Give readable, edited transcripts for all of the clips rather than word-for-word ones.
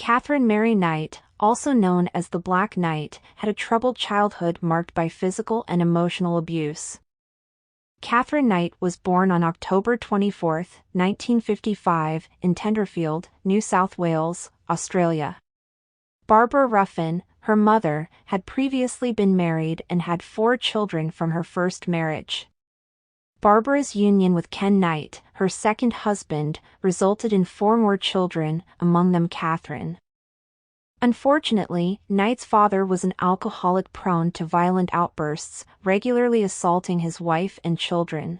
Katherine Mary Knight, also known as the Black Knight, had a troubled childhood marked by physical and emotional abuse. Katherine Knight was born on October 24, 1955, in Tenterfield, New South Wales, Australia. Barbara Ruffin, her mother, had previously been married and had 4 children from her first marriage. Barbara's union with Ken Knight, her second husband, resulted in 4 more children, among them Katherine. Unfortunately, Knight's father was an alcoholic prone to violent outbursts, regularly assaulting his wife and children.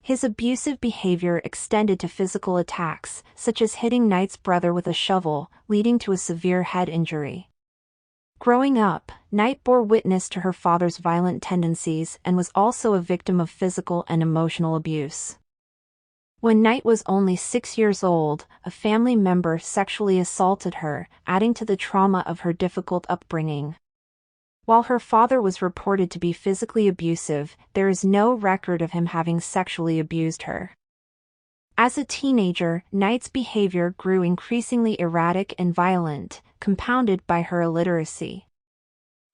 His abusive behavior extended to physical attacks, such as hitting Knight's brother with a shovel, leading to a severe head injury. Growing up, Knight bore witness to her father's violent tendencies and was also a victim of physical and emotional abuse. When Knight was only 6 years old, a family member sexually assaulted her, adding to the trauma of her difficult upbringing. While her father was reported to be physically abusive, there is no record of him having sexually abused her. As a teenager, Knight's behavior grew increasingly erratic and violent, compounded by her illiteracy.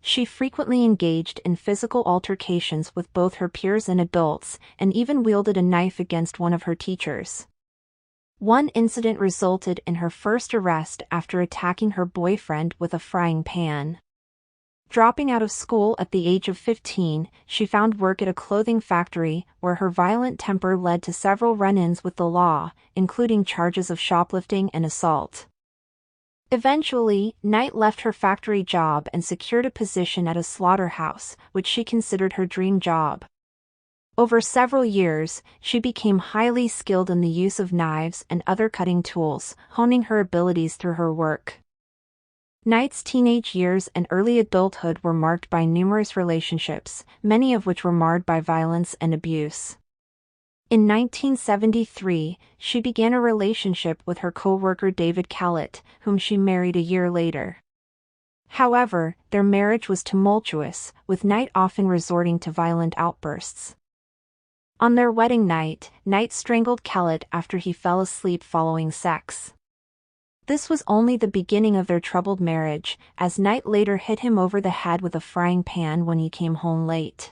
She frequently engaged in physical altercations with both her peers and adults, and even wielded a knife against one of her teachers. One incident resulted in her first arrest after attacking her boyfriend with a frying pan. Dropping out of school at the age of 15, she found work at a clothing factory, where her violent temper led to several run-ins with the law, including charges of shoplifting and assault. Eventually, Knight left her factory job and secured a position at a slaughterhouse, which she considered her dream job. Over several years, she became highly skilled in the use of knives and other cutting tools, honing her abilities through her work. Knight's teenage years and early adulthood were marked by numerous relationships, many of which were marred by violence and abuse. In 1973, she began a relationship with her co-worker David Callett, whom she married a year later. However, their marriage was tumultuous, with Knight often resorting to violent outbursts. On their wedding night, Knight strangled Callett after he fell asleep following sex. This was only the beginning of their troubled marriage, as Knight later hit him over the head with a frying pan when he came home late.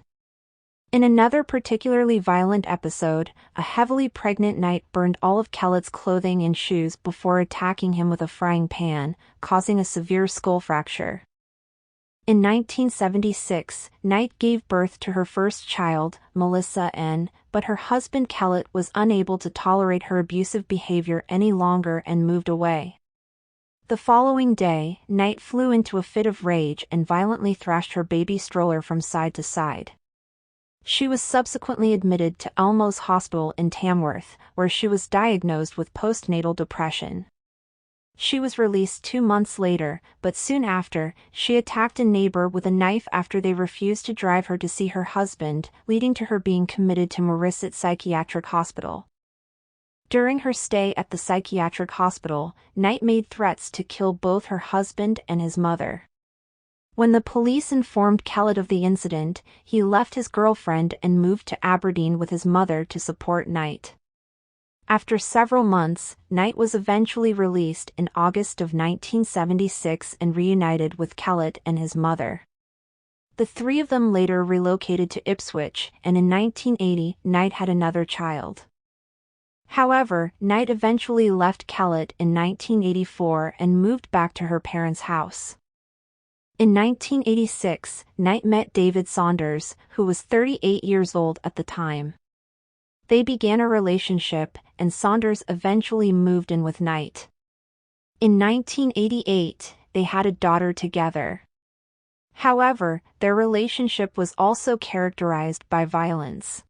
In another particularly violent episode, a heavily pregnant Knight burned all of Callett's clothing and shoes before attacking him with a frying pan, causing a severe skull fracture. In 1976, Knight gave birth to her first child, Melissa N., but her husband Callett was unable to tolerate her abusive behavior any longer and moved away. The following day, Knight flew into a fit of rage and violently thrashed her baby stroller from side to side. She was subsequently admitted to Elmos Hospital in Tamworth, where she was diagnosed with postnatal depression. She was released 2 months later, but soon after, she attacked a neighbor with a knife after they refused to drive her to see her husband, leading to her being committed to Morisset Psychiatric Hospital. During her stay at the psychiatric hospital, Knight made threats to kill both her husband and his mother. When the police informed Callett of the incident, he left his girlfriend and moved to Aberdeen with his mother to support Knight. After several months, Knight was eventually released in August of 1976 and reunited with Callett and his mother. The 3 of them later relocated to Ipswich, and in 1980, Knight had another child. However, Knight eventually left Callett in 1984 and moved back to her parents' house. In 1986, Knight met David Saunders, who was 38 years old at the time. They began a relationship, and Saunders eventually moved in with Knight. In 1988, they had a daughter together. However, their relationship was also characterized by violence.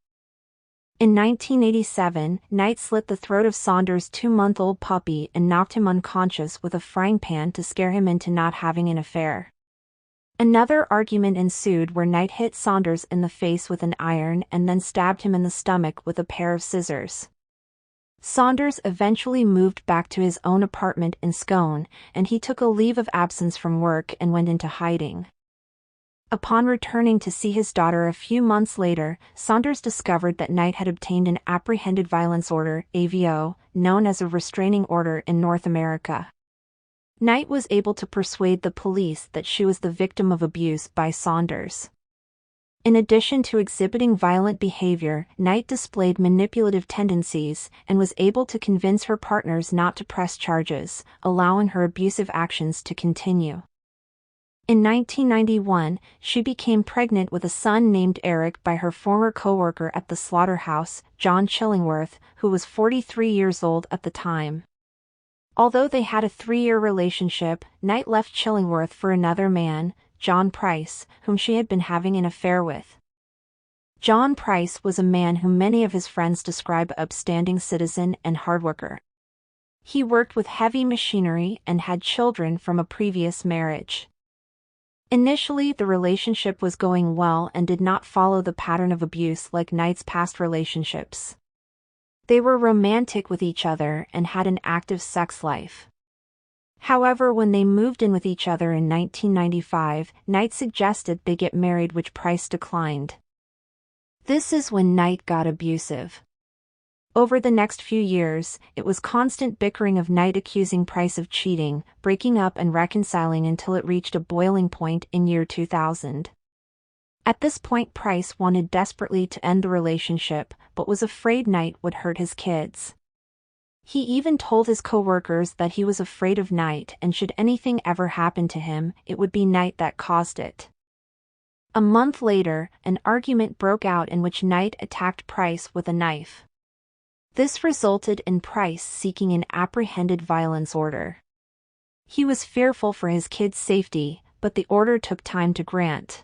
In 1987, Knight slit the throat of Saunders' 2-month-old puppy and knocked him unconscious with a frying pan to scare him into not having an affair. Another argument ensued where Knight hit Saunders in the face with an iron and then stabbed him in the stomach with a pair of scissors. Saunders eventually moved back to his own apartment in Scone, and he took a leave of absence from work and went into hiding. Upon returning to see his daughter a few months later, Saunders discovered that Knight had obtained an Apprehended Violence Order, AVO, known as a restraining order in North America. Knight was able to persuade the police that she was the victim of abuse by Saunders. In addition to exhibiting violent behavior, Knight displayed manipulative tendencies and was able to convince her partners not to press charges, allowing her abusive actions to continue. In 1991, she became pregnant with a son named Eric by her former co-worker at the slaughterhouse, John Chillingworth, who was 43 years old at the time. Although they had a 3-year relationship, Knight left Chillingworth for another man, John Price, whom she had been having an affair with. John Price was a man whom many of his friends describe as upstanding citizen and hard worker. He worked with heavy machinery and had children from a previous marriage. Initially, the relationship was going well and did not follow the pattern of abuse like Knight's past relationships. They were romantic with each other and had an active sex life. However, when they moved in with each other in 1995, Knight suggested they get married, which Price declined. This is when Knight got abusive. Over the next few years, it was constant bickering of Knight accusing Price of cheating, breaking up and reconciling until it reached a boiling point in year 2000. At this point, Price wanted desperately to end the relationship, but was afraid Knight would hurt his kids. He even told his co-workers that he was afraid of Knight and should anything ever happen to him, it would be Knight that caused it. A month later, an argument broke out in which Knight attacked Price with a knife. This resulted in Price seeking an apprehended violence order. He was fearful for his kids' safety, but the order took time to grant.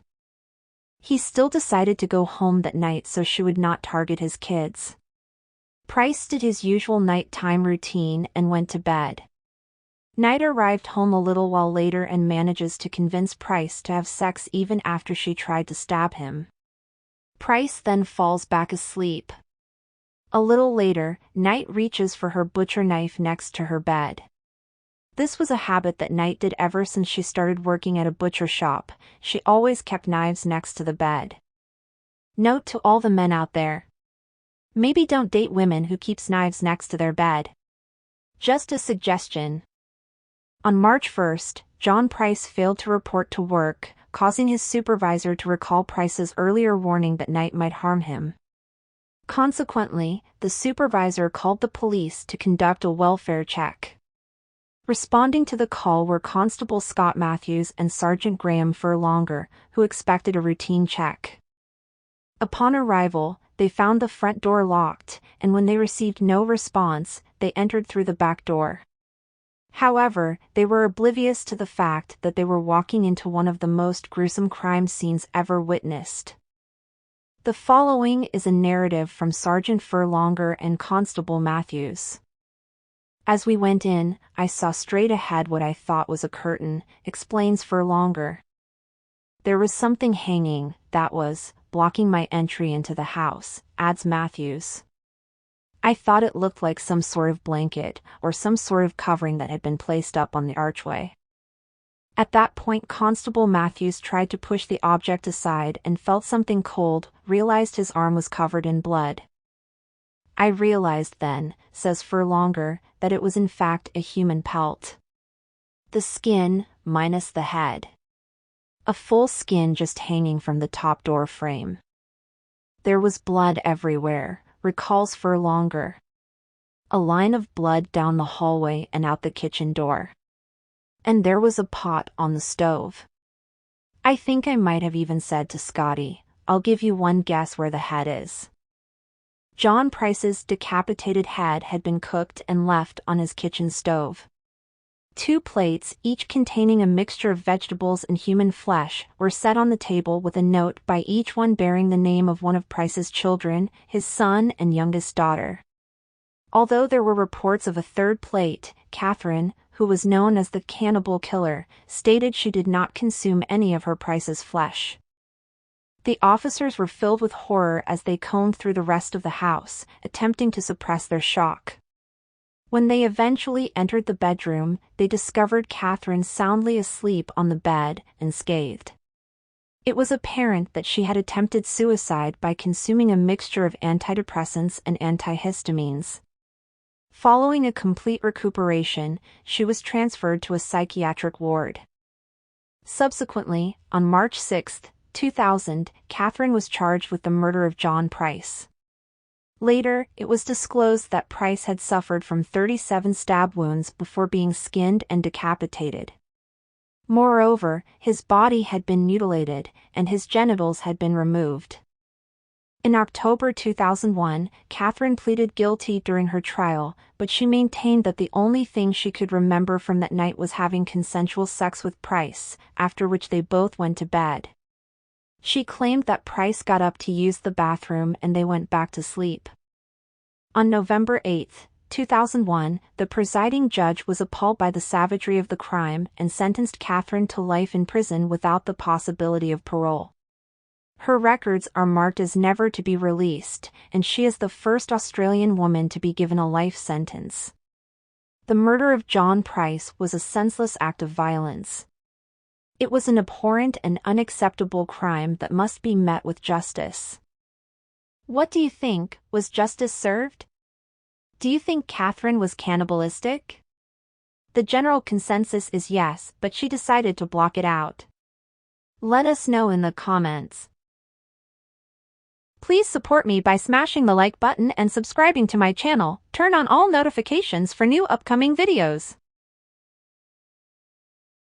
He still decided to go home that night so she would not target his kids. Price did his usual nighttime routine and went to bed. Knight arrived home a little while later and manages to convince Price to have sex even after she tried to stab him. Price then falls back asleep. A little later, Knight reaches for her butcher knife next to her bed. This was a habit that Knight did ever since she started working at a butcher shop. She always kept knives next to the bed. Note to all the men out there: maybe don't date women who keeps knives next to their bed. Just a suggestion. On March 1st, John Price failed to report to work, causing his supervisor to recall Price's earlier warning that Knight might harm him. Consequently, the supervisor called the police to conduct a welfare check. Responding to the call were Constable Scott Matthews and Sergeant Graham Furlonger, who expected a routine check. Upon arrival, they found the front door locked, and when they received no response, they entered through the back door. However, they were oblivious to the fact that they were walking into one of the most gruesome crime scenes ever witnessed. The following is a narrative from Sergeant Furlonger and Constable Matthews. As we went in, I saw straight ahead what I thought was a curtain, explains Furlonger. There was something hanging, that was, blocking my entry into the house, adds Matthews. I thought it looked like some sort of blanket, or some sort of covering that had been placed up on the archway. At that point, Constable Matthews tried to push the object aside and felt something cold, realized his arm was covered in blood. I realized then, says Furlonger, that it was in fact a human pelt. The skin, minus the head. A full skin just hanging from the top door frame. There was blood everywhere, recalls Furlonger. A line of blood down the hallway and out the kitchen door. And there was a pot on the stove. I think I might have even said to Scotty, "I'll give you one guess where the head is." John Price's decapitated head had been cooked and left on his kitchen stove. 2 plates, each containing a mixture of vegetables and human flesh, were set on the table with a note by each one bearing the name of one of Price's children, his son and youngest daughter. Although there were reports of a 3rd plate, Katherine, who was known as the Cannibal Killer, stated she did not consume any of her Price's flesh. The officers were filled with horror as they combed through the rest of the house, attempting to suppress their shock. When they eventually entered the bedroom, they discovered Katherine soundly asleep on the bed, unscathed. It was apparent that she had attempted suicide by consuming a mixture of antidepressants and antihistamines. Following a complete recuperation, she was transferred to a psychiatric ward. Subsequently, on March 6, 2000, Katherine was charged with the murder of John Price. Later, it was disclosed that Price had suffered from 37 stab wounds before being skinned and decapitated. Moreover, his body had been mutilated, and his genitals had been removed. In October 2001, Katherine pleaded guilty during her trial, but she maintained that the only thing she could remember from that night was having consensual sex with Price, after which they both went to bed. She claimed that Price got up to use the bathroom and they went back to sleep. On November 8, 2001, the presiding judge was appalled by the savagery of the crime and sentenced Katherine to life in prison without the possibility of parole. Her records are marked as never to be released, and she is the first Australian woman to be given a life sentence. The murder of John Price was a senseless act of violence. It was an abhorrent and unacceptable crime that must be met with justice. What do you think? Was justice served? Do you think Katherine was cannibalistic? The general consensus is yes, but she decided to block it out. Let us know in the comments. Please support me by smashing the like button and subscribing to my channel. Turn on all notifications for new upcoming videos.